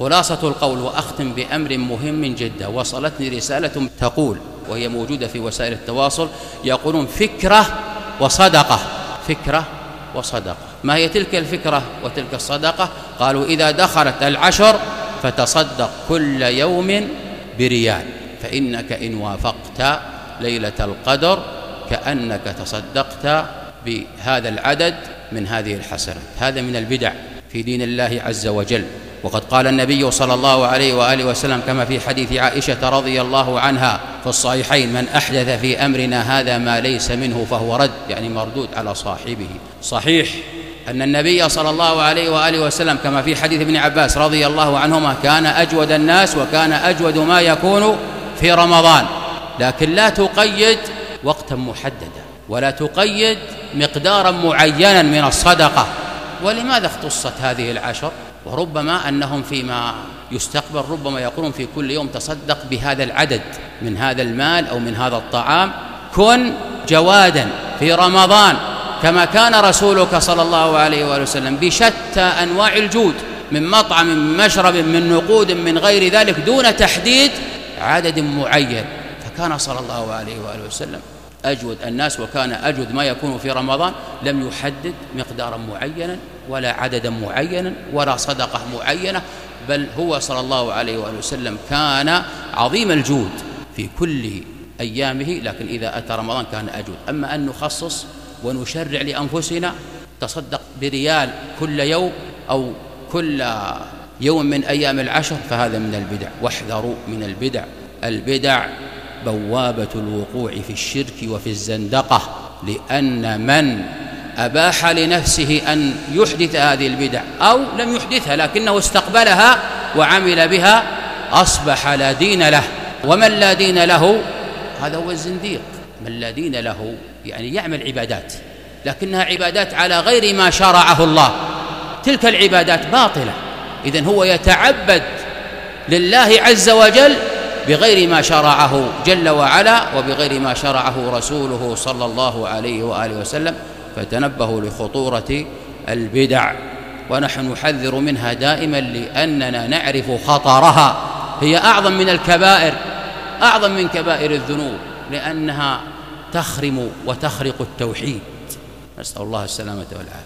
خلاصة القول، وأختم بأمر مهم جدا. وصلتني رسالة تقول، وهي موجودة في وسائل التواصل، يقولون فكرة وصدقة، فكرة وصدقة. ما هي تلك الفكرة وتلك الصدقة؟ قالوا إذا دخلت العشر فتصدق كل يوم بريال، فإنك إن وافقت ليلة القدر كأنك تصدقت بهذا العدد من هذه الحسنات. هذا من البدع في دين الله عز وجل. وقد قال النبي صلى الله عليه وآله وسلم كما في حديث عائشة رضي الله عنها في الصحيحين: من أحدث في أمرنا هذا ما ليس منه فهو رد، يعني مردود على صاحبه. صحيح أن النبي صلى الله عليه وآله وسلم كما في حديث ابن عباس رضي الله عنهما كان أجود الناس وكان أجود ما يكون في رمضان، لكن لا تقيد وقتا محددا ولا تقيد مقدارا معينا من الصدقة. ولماذا اختصت هذه العشر؟ وربما أنهم فيما يستقبل ربما يقولون في كل يوم تصدق بهذا العدد من هذا المال أو من هذا الطعام. كن جوادا في رمضان كما كان رسولك صلى الله عليه وآله وسلم بشتى أنواع الجود، من مطعم، من مشرب، من نقود، من غير ذلك، دون تحديد عدد معين. فكان صلى الله عليه وآله وسلم أجود الناس، وكان أجود ما يكون في رمضان، لم يحدد مقدارا معينا ولا عددا معينا ولا صدقة معينة، بل هو صلى الله عليه وآله وسلم كان عظيم الجود في كل أيامه، لكن إذا أتى رمضان كان أجود. أما أن نخصص ونشرع لأنفسنا تصدق بريال كل يوم أو كل يوم من أيام العشر، فهذا من البدع. واحذروا من البدع. البدع بوابة الوقوع في الشرك وفي الزندقة، لأن من أباح لنفسه أن يحدث هذه البدع أو لم يحدثها لكنه استقبلها وعمل بها أصبح لا دين له. ومن لا دين له هذا هو الزنديق. من لا دين له يعني يعمل عبادات لكنها عبادات على غير ما شرعه الله، تلك العبادات باطلة. إذن هو يتعبد لله عز وجل بغير ما شرعه جل وعلا وبغير ما شرعه رسوله صلى الله عليه وآله وسلم. فتنبهوا لخطورة البدع، ونحن نحذر منها دائما لأننا نعرف خطرها. هي أعظم من الكبائر، أعظم من كبائر الذنوب، لأنها تخرم وتخرق التوحيد. نسأل الله السلامة والعافية.